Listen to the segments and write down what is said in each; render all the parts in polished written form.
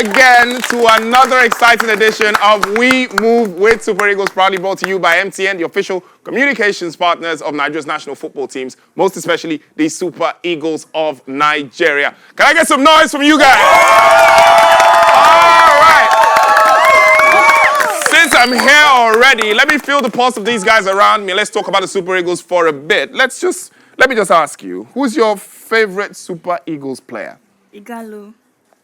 again to another exciting edition of We Move with Super Eagles, proudly brought to you by MTN, the official communications partners of Nigeria's national football teams, most especially the Super Eagles of Nigeria. Can I get some noise from you guys? All right. Since I'm here already, let me feel the pulse of these guys around me. Let's talk about the Super Eagles for a bit. Let me just ask you, who's your favorite Super Eagles player? Igalo.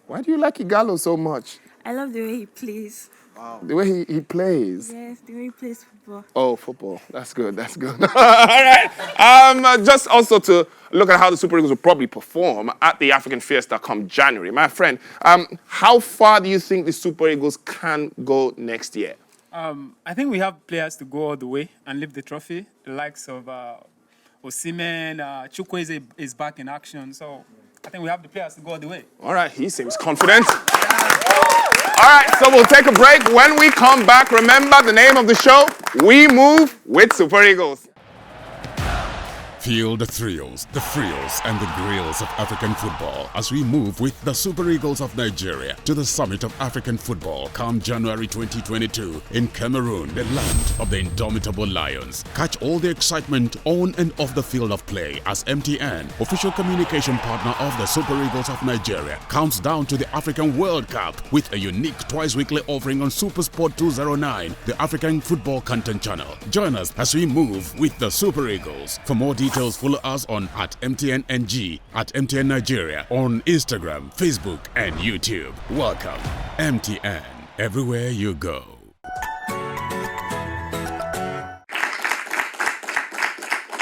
Why do you like Igalo so much? I love the way he plays. Wow. The way he plays? Yes, the way he plays football. Oh, football. That's good. That's good. All right. Just also to look at how the Super Eagles will probably perform at the African Fiesta come January. My friend, how far do you think the Super Eagles can go next year? I think we have players to go all the way and lift the trophy. The likes of Osimhen, Chukwueze is back in action. So I think we have the players to go all the way. All right, he seems confident. All right, so we'll take a break. When we come back, remember the name of the show, We Move with Super Eagles. Feel the thrills, and the grills of African football as we move with the Super Eagles of Nigeria to the Summit of African Football come January 2022 in Cameroon, the land of the indomitable Lions. Catch all the excitement on and off the field of play as MTN, official communication partner of the Super Eagles of Nigeria, counts down to the African World Cup with a unique twice-weekly offering on SuperSport 209, the African football content channel. Join us as we move with the Super Eagles. For more details, follow us on @MTNNG, @MTN Nigeria, on Instagram, Facebook, and YouTube. Welcome, MTN, everywhere you go.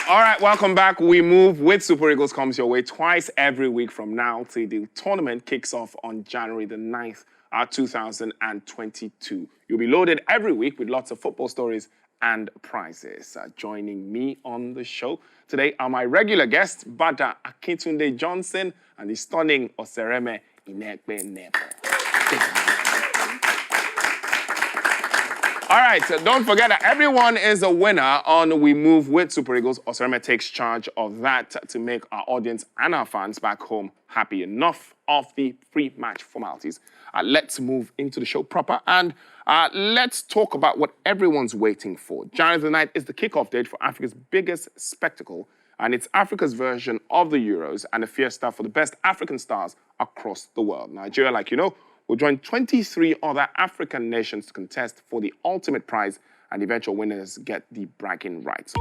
All right, welcome back. We Move with Super Eagles comes your way twice every week from now till the tournament kicks off on January the 9th, 2022. You'll be loaded every week with lots of football stories and prizes. Joining me on the show today are my regular guests, Bada Akintunde Johnson and the stunning Osereme Inekpe Nepo. All right, so don't forget that everyone is a winner on We Move with Super Eagles. Osereme takes charge of that to make our audience and our fans back home happy. Enough of the pre-match formalities. Let's move into the show proper and let's talk about what everyone's waiting for. January the 9th is the kickoff date for Africa's biggest spectacle, and it's Africa's version of the Euros and a fiesta for the best African stars across the world. Nigeria, like you know, will join 23 other African nations to contest for the ultimate prize, and eventual winners get the bragging rights.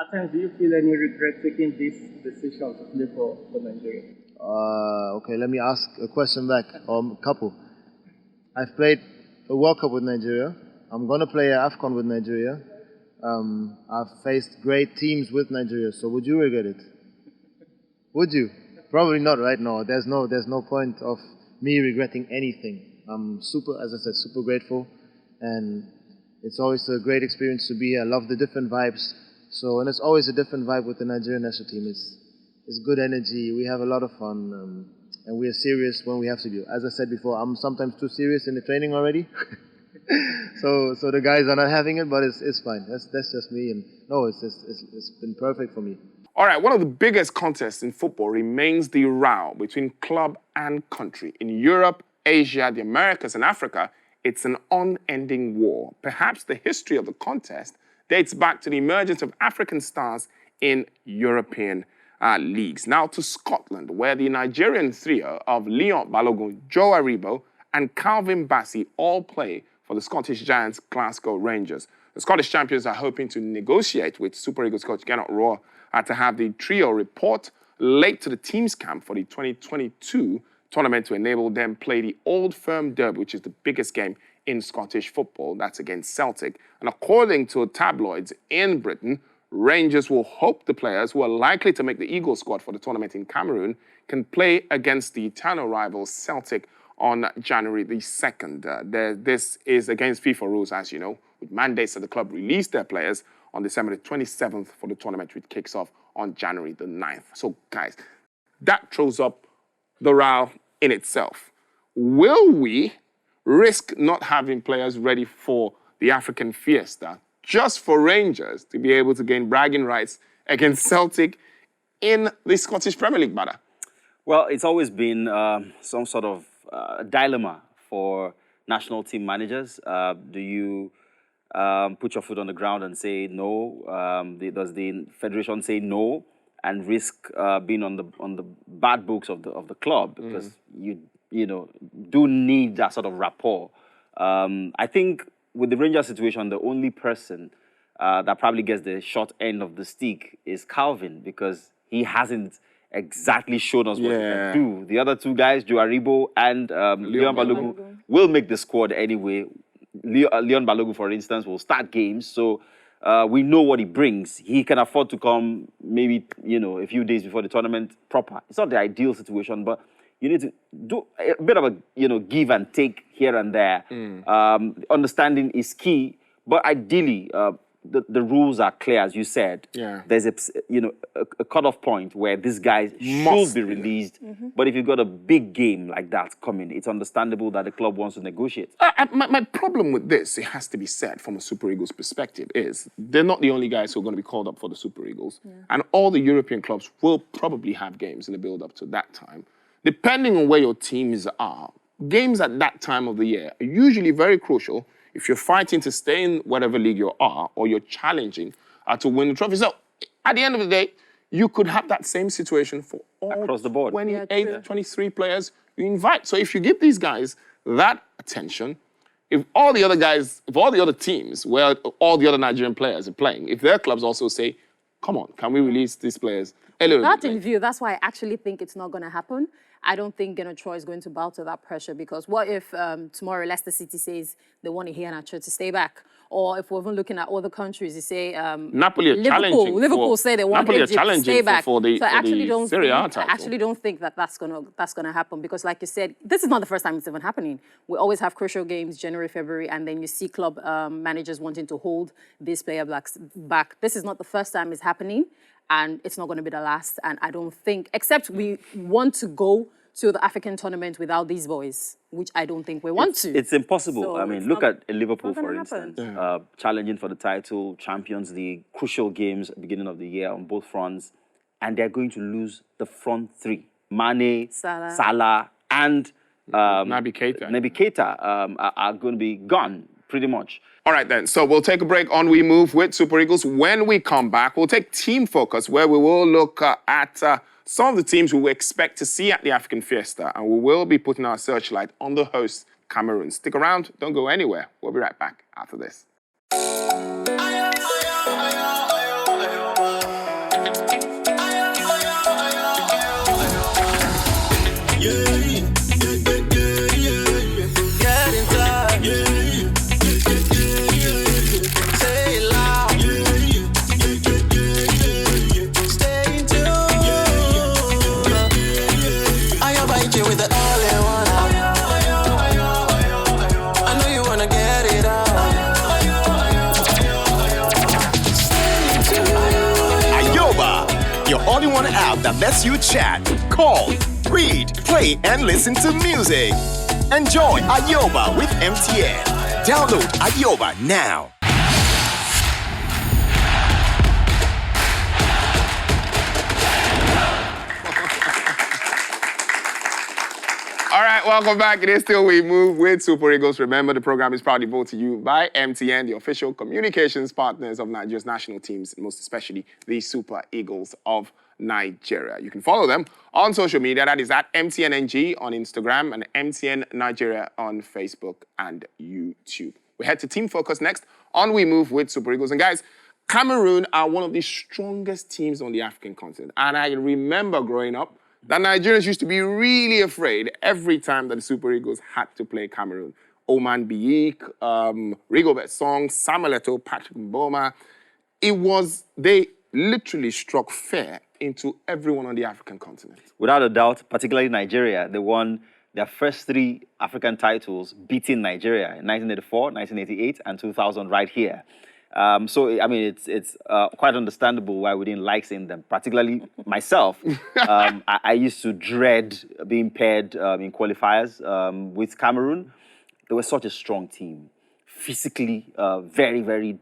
At times, do you feel any regret taking this decision to play for Nigeria? Okay, let me ask a question back, couple. I've played a World Cup with Nigeria. I'm going to play an AFCON with Nigeria. I've faced great teams with Nigeria, so would you regret it? Would you? Probably not, right? No, there's no point of me regretting anything. I'm as I said, super grateful, and it's always a great experience to be here. I love the different vibes. So, and it's always a different vibe with the Nigerian national team. It's good energy. We have a lot of fun, and we are serious when we have to be. As I said before, I'm sometimes too serious in the training already. so the guys are not having it, but it's fine. That's just me. And no, it's been perfect for me. All right, one of the biggest contests in football remains the row between club and country. In Europe, Asia, the Americas, and Africa, it's an unending war. Perhaps the history of the contest dates back to the emergence of African stars in European leagues. Now to Scotland, where the Nigerian trio of Leon Balogun, Joe Aribo, and Calvin Bassey all play for the Scottish Giants Glasgow Rangers. The Scottish champions are hoping to negotiate with Super Eagles coach Gernot Rohr to have the trio report late to the team's camp for the 2022 tournament to enable them play the Old Firm Derby, which is the biggest game in Scottish football. That's against Celtic. And according to tabloids in Britain, Rangers will hope the players who are likely to make the Eagle squad for the tournament in Cameroon can play against the eternal rivals Celtic on January the 2nd. This is against FIFA rules, as you know, with mandates that the club release their players on December the 27th for the tournament, which kicks off on January the 9th. So, guys, that throws up the row in itself. Will we risk not having players ready for the African Fiesta just for Rangers to be able to gain bragging rights against Celtic in the Scottish Premier League banner? Well, it's always been some sort of dilemma for national team managers. Do you put your foot on the ground and say no? Does the federation say no and risk being on the bad books of the club, because you do need that sort of rapport? I think with the Rangers situation, the only person that probably gets the short end of the stick is Calvin, because he hasn't exactly shown us what he can do. The other two guys, Joe Aribo and Leon Balogun, will make the squad anyway. Leon Balogun, for instance, will start games, so we know what he brings. He can afford to come maybe, a few days before the tournament proper. It's not the ideal situation, but you need to do a bit of a, give and take here and there. Understanding is key, but ideally, the rules are clear, as you said. Yeah. There's a cutoff point where these guys should be released. But if you've got a big game like that coming, it's understandable that the club wants to negotiate. My problem with this, it has to be said from a Super Eagles perspective, is they're not the only guys who are going to be called up for the Super Eagles. And all the European clubs will probably have games in the build-up to that time. Depending on where your teams are, games at that time of the year are usually very crucial if you're fighting to stay in whatever league you are, or you're challenging to win the trophy. So at the end of the day, you could have that same situation for all across the board. 28, 23 players you invite. So if you give these guys that attention, if all the other teams where all the other Nigerian players are playing, if their clubs also say, come on, can we release these players? That in view, that's why I actually think it's not going to happen. I don't think Troy is going to bow to that pressure, because what if tomorrow Leicester City says they want Iheanacho to stay back? Or if we're even looking at other countries, you say Napoli are challenging. Liverpool say they want Napoli Egypt to stay back. For the Serie A title. I actually don't think that's gonna happen, because, like you said, this is not the first time it's even happening. We always have crucial games January, February, and then you see club managers wanting to hold these player back. This is not the first time it's happening, and it's not going to be the last. And I don't think, except we want to go to the African tournament without these boys, which I don't think we want to. It's impossible. So I mean, look at Liverpool, for happen. instance, challenging for the title, Champions League, crucial games at the beginning of the year on both fronts, and they're going to lose the front three. Mane, Salah and Naby Keita. Are going to be gone, pretty much. All right, then. So we'll take a break. On we move with Super Eagles. When we come back, we'll take Team Focus, where we will look at some of the teams we expect to see at the African Fiesta, and we will be putting our searchlight on the host, Cameroon. Stick around. Don't go anywhere. We'll be right back after this. Your all-in-one app that lets you chat, call, read, play, and listen to music. Enjoy Ayoba with MTN. Download Ayoba now. All right, welcome back. It is still We Move with Super Eagles. Remember, the program is proudly brought to you by MTN, the official communications partners of Nigeria's national teams, and most especially the Super Eagles of Nigeria. You can follow them on social media. That is at MTNNG on Instagram and MTN Nigeria on Facebook and YouTube. We head to Team Focus next on We Move with Super Eagles. And guys, Cameroon are one of the strongest teams on the African continent. And I remember growing up that Nigerians used to be really afraid every time that the Super Eagles had to play Cameroon. Oman Biik, Rigobert Song, Samuel Eto'o, Patrick Mboma. They literally struck fear into everyone on the African continent. Without a doubt, particularly Nigeria, they won their first 3 African titles beating Nigeria in 1984, 1988, and 2000 right here. So, I mean, it's quite understandable why we didn't like seeing them, particularly myself. I used to dread being paired in qualifiers with Cameroon. They were such a strong team, physically very, very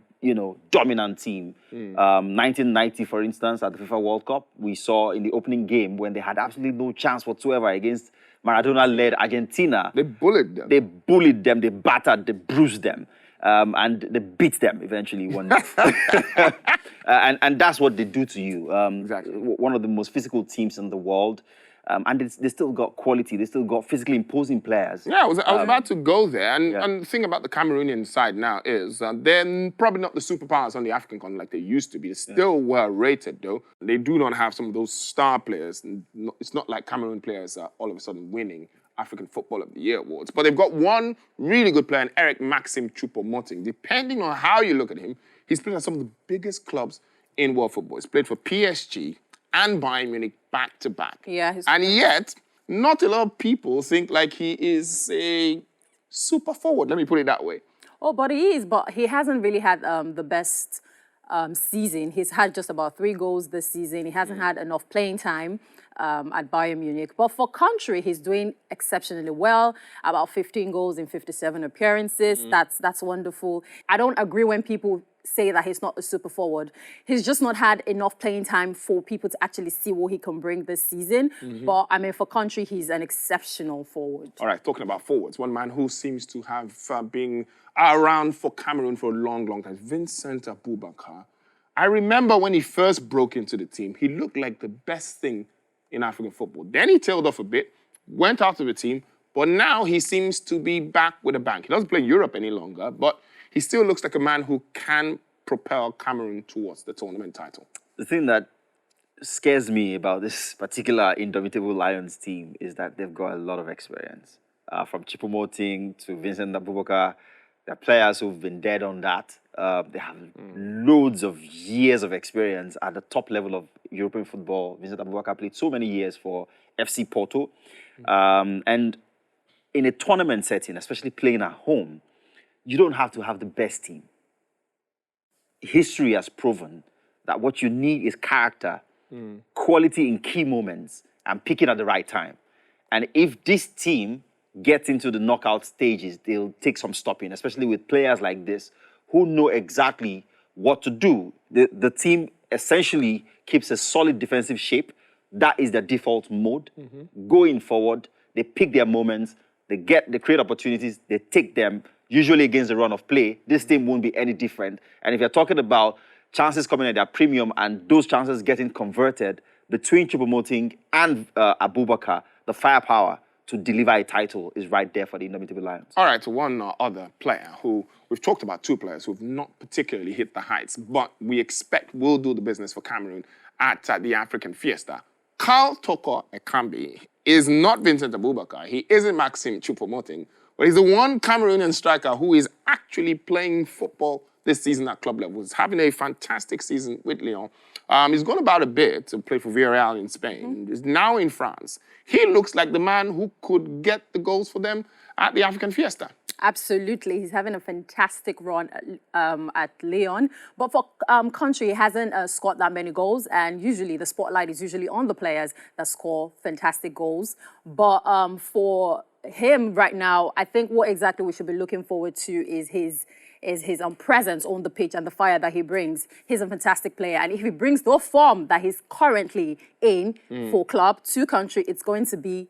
dominant team. 1990, for instance, at the FIFA World Cup, we saw in the opening game when they had absolutely no chance whatsoever against Maradona-led Argentina. They bullied them. They bullied them, they battered, they bruised them, and they beat them eventually one day. And that's what they do to you. Exactly. One of the most physical teams in the world. And they still got quality. They still got physically imposing players. Yeah, I was about to go there. And the thing about the Cameroonian side now is they're probably not the superpowers on the African continent like they used to be. They're still well rated, though. They do not have some of those star players. It's not like Cameroon players are all of a sudden winning African Football of the Year awards. But they've got one really good player, Eric Maxim Choupo-Moting. Depending on how you look at him, he's played at some of the biggest clubs in world football. He's played for PSG and Bayern Munich back-to-back. Yeah. And yet, not a lot of people think like he is a super forward. Let me put it that way. Oh, but he is. But he hasn't really had the best season. He's had just about 3 goals this season. He hasn't had enough playing time at Bayern Munich. But for country, he's doing exceptionally well. About 15 goals in 57 appearances. That's wonderful. I don't agree when people say that he's not a super forward. He's just not had enough playing time for people to actually see what he can bring this season. But, I mean, for country, he's an exceptional forward. All right, talking about forwards, one man who seems to have been around for Cameroon for a long, long time, Vincent Aboubakar. I remember when he first broke into the team, he looked like the best thing in African football. Then he tailed off a bit, went out of the team, but now he seems to be back with a bang. He doesn't play in Europe any longer, but he still looks like a man who can propel Cameroon towards the tournament title. The thing that scares me about this particular Indomitable Lions team is that they've got a lot of experience. From Choupo-Moting to Vincent Aboubakar, they're players who've been dead on that. They have loads of years of experience at the top level of European football. Vincent Aboubakar played so many years for FC Porto. And in a tournament setting, especially playing at home, you don't have to have the best team. History has proven that what you need is character, quality in key moments, and picking at the right time. And if this team gets into the knockout stages, they'll take some stopping, especially with players like this who know exactly what to do. The team essentially keeps a solid defensive shape. That is their default mode. Going forward, they pick their moments, they create opportunities, they take them, usually against the run of play. This team won't be any different. And if you're talking about chances coming at their premium and those chances getting converted between Choupo-Moting and Aboubakar, the firepower to deliver a title is right there for the Indomitable Lions. All right, one other player who, we've talked about 2 players who have not particularly hit the heights, but we expect will do the business for Cameroon at the African Fiesta. Carl Toko Ekambi is not Vincent Aboubakar. He isn't Maxime Choupo-Moting, but he's the one Cameroonian striker who is actually playing football this season at club level. He's having a fantastic season with Lyon. He's gone about a bit to play for Villarreal in Spain. He's now in France. He looks like the man who could get the goals for them at the African Fiesta. Absolutely. He's having a fantastic run at Lyon. But for country, he hasn't scored that many goals. And usually the spotlight is usually on the players that score fantastic goals. But for him right now, I think what exactly we should be looking forward to is his presence on the pitch and the fire that he brings. He's a fantastic player. And if he brings the form that he's currently in for club to country, it's going to be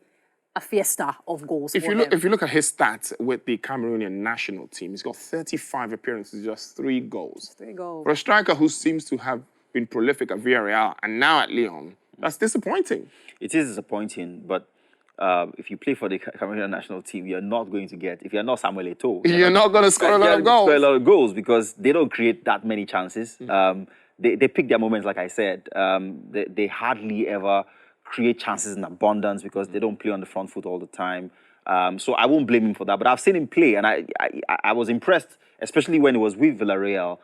a fiesta of goals. If you look at his stats with the Cameroonian national team, he's got 35 appearances, just 3 goals. 3 goals. For a striker who seems to have been prolific at Villarreal and now at Lyon, that's disappointing. It is disappointing, but if you play for the Cameroonian national team, you're not going to get, if you're not Samuel Eto'o, you're not going to score a lot of goals. Score a lot of goals because they don't create that many chances. They pick their moments, like I said. They hardly ever create chances in abundance because they don't play on the front foot all the time. So I won't blame him for that. But I've seen him play, and I was impressed, especially when he was with Villarreal.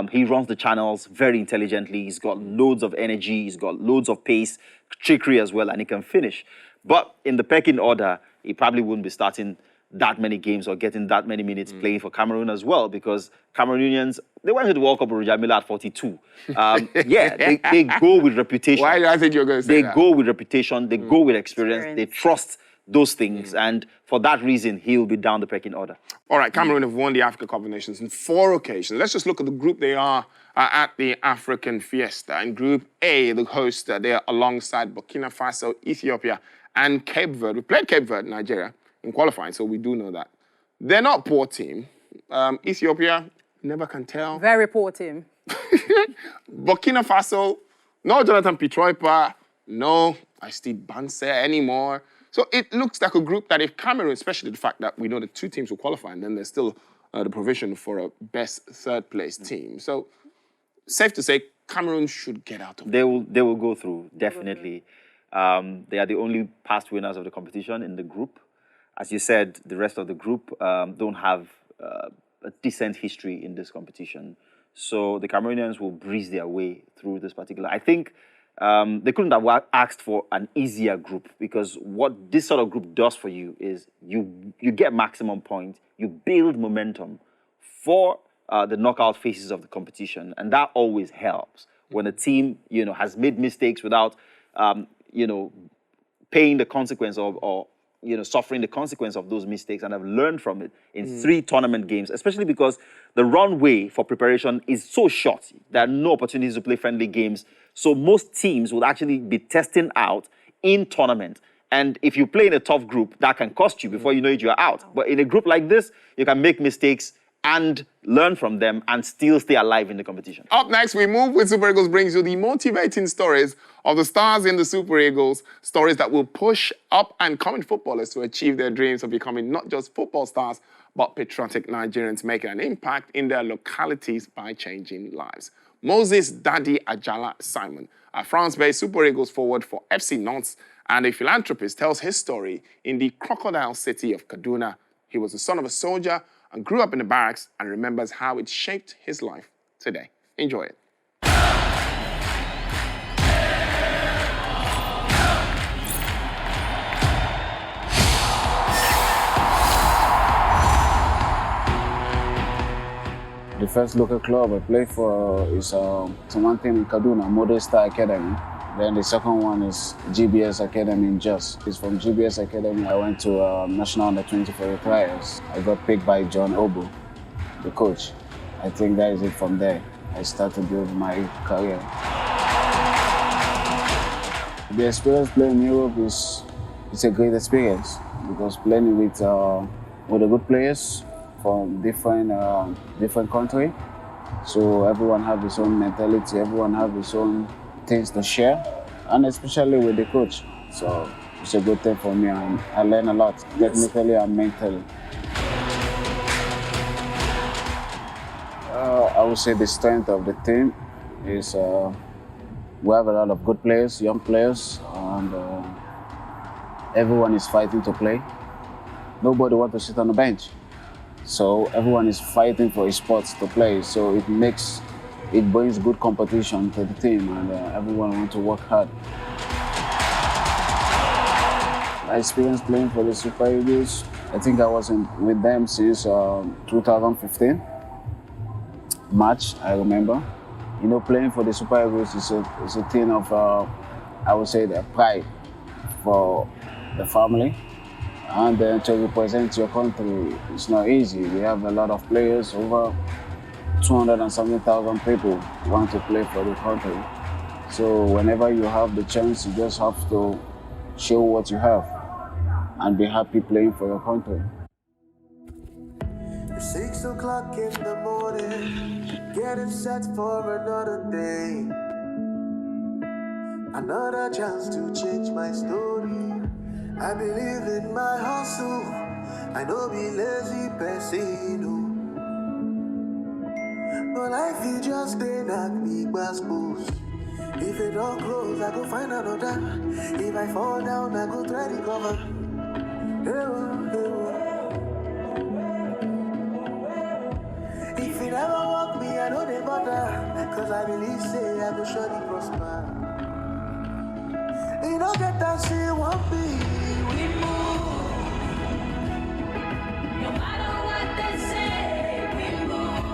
He runs the channels very intelligently. He's got loads of energy. He's got loads of pace, trickery as well, and he can finish. But in the pecking order, he probably wouldn't be starting that many games or getting that many minutes playing for Cameroon as well, because Cameroonians, they went to the World Cup with Roger Milla at 42. They go with reputation. Why do I think you're going to say that? They go with reputation. They go with experience. They trust those things. And for that reason, he'll be down the pecking order. All right, Cameroon have won the Africa Cup of Nations on 4 occasions. Let's just look at the group they are at the African Fiesta. In Group A, the host, they are alongside Burkina Faso, Ethiopia, and Cape Verde. We played Cape Verde, Nigeria, in qualifying, so we do know that. They're not a poor team. Ethiopia, never can tell. Very poor team. Burkina Faso, no Jonathan Pitroipa, no Aristide Banse anymore. So it looks like a group that if Cameroon, especially the fact that we know the 2 teams will qualify, and then there's still the provision for a best 3rd place team. So safe to say, Cameroon should get out of it. They will go through, definitely. They are the only past winners of the competition in the group. As you said, the rest of the group don't have a decent history in this competition. So the Cameroonians will breeze their way through this particular. I think they couldn't have asked for an easier group, because what this sort of group does for you is you get maximum points, you build momentum for the knockout phases of the competition, and that always helps when a team has made mistakes without paying the consequence or suffering the consequence of those mistakes, and have learned from it in 3 tournament games, especially because the runway for preparation is so short. There are no opportunities to play friendly games. So most teams would actually be testing out in tournament. And if you play in a tough group, that can cost you. Before you know it, you're out. But in a group like this, you can make mistakes and learn from them and still stay alive in the competition. Up next, we move with Super Eagles brings you the motivating stories of the stars in the Super Eagles, stories that will push up and coming footballers to achieve their dreams of becoming not just football stars, but patriotic Nigerians making an impact in their localities by changing lives. Moses Daddy Ajala Simon, a France-based Super Eagles forward for FC Nantes and a philanthropist, tells his story in the crocodile city of Kaduna. He was the son of a soldier and grew up in the barracks and remembers how it shaped his life today. Enjoy it. The first local club I played for is one thing in Kaduna, Model Star Academy. Then the second one is GBS Academy in Jos. It's from GBS Academy I went to National Under-20 for the trials. I got picked by John Obo, the coach. I think that is it from there. I started building my career. The experience playing in Europe is a great experience, because playing with the good players from different country. So everyone have his own mentality, everyone have his own things to share, and especially with the coach. So it's a good thing for me, and I learn a lot, technically and mentally. I would say the strength of the team is we have a lot of good players, young players, and everyone is fighting to play. Nobody wants to sit on the bench. So everyone is fighting for his spots to play. So it brings good competition to the team, and everyone wants to work hard. I experienced playing for the Super Eagles. I think I was with them since 2015, March, I remember. Playing for the Super Eagles is a thing of, I would say, the pride for the family. And then to represent your country, it's not easy. We have a lot of players, over 270,000 people want to play for the country. So whenever you have the chance, you just have to show what you have and be happy playing for your country. It's 6 o'clock in the morning, getting set for another day. Another chance to change my story. I believe in my hustle, I know be lazy person. No life you just stay knock me boost. If it don't close, I go find another. If I fall down, I go try to recover. If it ever walk me, I know they bother. Cause I believe say I go surely prosper. You don't get that shit won't be. We move. No matter what they say, we move.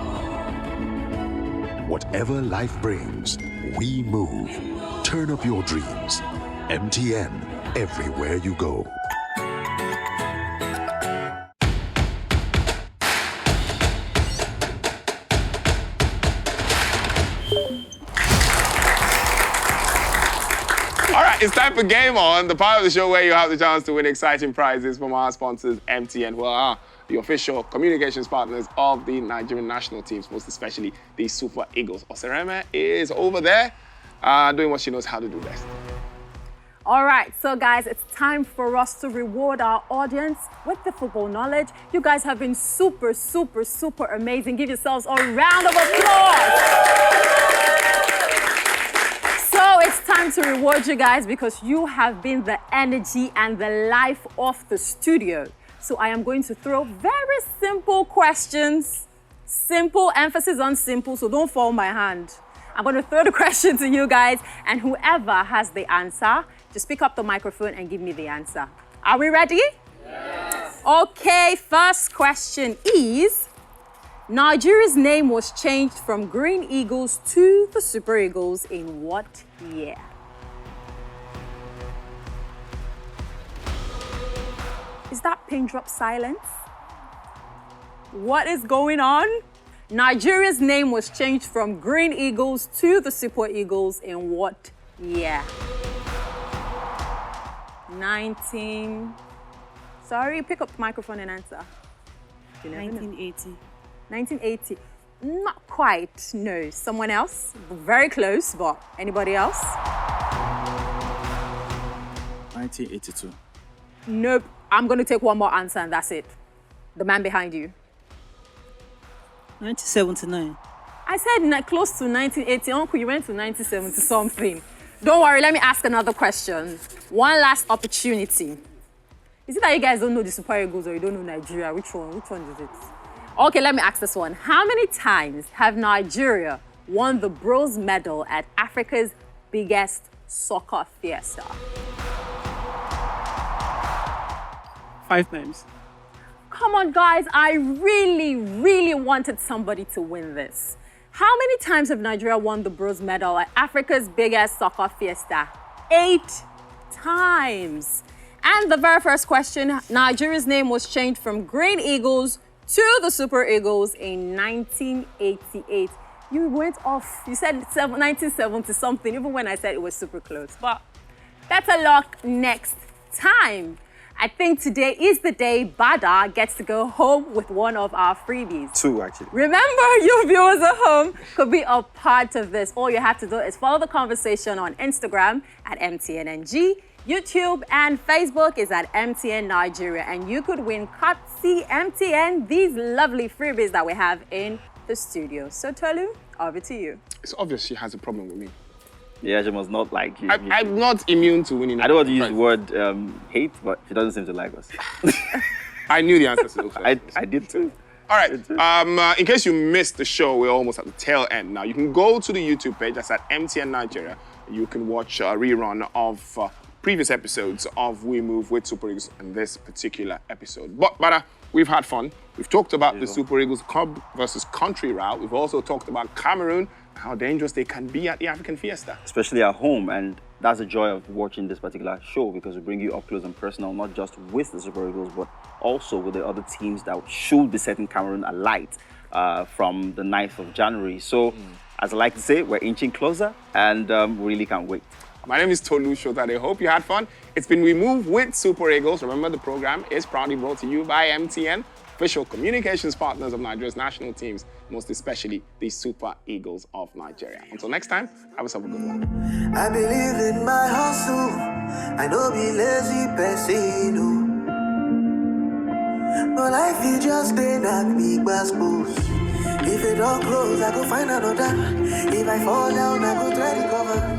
Whatever life brings, we move. Turn up your dreams. MTN, everywhere you go. All right, it's time for Game On, the part of the show where you have the chance to win exciting prizes from our sponsors, MTN, who are the official communications partners of the Nigerian national teams, most especially the Super Eagles. Osereme is over there doing what she knows how to do best. All right, so guys, it's time for us to reward our audience with the football knowledge. You guys have been super, super, super amazing. Give yourselves a round of applause. So it's time to reward you guys because you have been the energy and the life of the studio. So I am going to throw very simple questions. Simple, emphasis on simple, so don't fall my hand. I'm going to throw the question to you guys, and whoever has the answer, just pick up the microphone and give me the answer. Are we ready? Yes. Okay, first question is, Nigeria's name was changed from Green Eagles to the Super Eagles in what year? Is that pin drop silence? What is going on? Nigeria's name was changed from Green Eagles to the Super Eagles in what year? Sorry, pick up the microphone and answer. 1980. 1980. Not quite, no. Someone else? Very close, but anybody else? 1982. Nope. I'm going to take one more answer and that's it. The man behind you. 1979. I said close to 1980. Uncle, you went to 1970 something. Don't worry, let me ask another question. One last opportunity. Is it that you guys don't know the Super Eagles or you don't know Nigeria? Which one is it? Okay, let me ask this one. How many times have Nigeria won the bronze medal at Africa's biggest soccer fiesta? 5 times. Come on, guys. I really, really wanted somebody to win this. How many times have Nigeria won the bronze medal at Africa's biggest soccer fiesta? 8 times. And the very first question, Nigeria's name was changed from Green Eagles to the Super Eagles in 1988. You went off. You said 1970 something, even when I said it was super close. But that's a lock next time. I think today is the day Bada gets to go home with one of our freebies. 2, actually. Remember, your viewers at home could be a part of this. All you have to do is follow the conversation on Instagram at MTNNG, YouTube and Facebook is at MTN Nigeria, and you could win courtesy MTN these lovely freebies that we have in the studio. So Tolu, over to you. It's obvious she has a problem with me. Yeah, she must not like you. I'm not immune to winning. I don't want to use the word hate, but she doesn't seem to like us. I knew the answer to those questions. I did too. All right, in case you missed the show, we're almost at the tail end now. You can go to the YouTube page, that's at MTN Nigeria. You can watch a rerun of previous episodes of We Move with Super Eagles in this particular episode. But we've had fun. We've talked about the Super Eagles club versus country route. We've also talked about Cameroon, how dangerous they can be at the African Fiesta. Especially at home, and that's the joy of watching this particular show because we bring you up close and personal, not just with the Super Eagles, but also with the other teams that should be setting Cameroon alight from the 9th of January. So, as I like to say, we're inching closer and really can't wait. My name is Tolu Shotade. I hope you had fun. It's been We Move with Super Eagles. Remember, the program is proudly brought to you by MTN, official communications partners of Nigeria's national teams, most especially the Super Eagles of Nigeria. Until next time, have yourself a good one. I believe in my hustle. I know be lazy person, but life is just a knock me boost. If it don't close, I go find another. If I fall down, I go try to cover.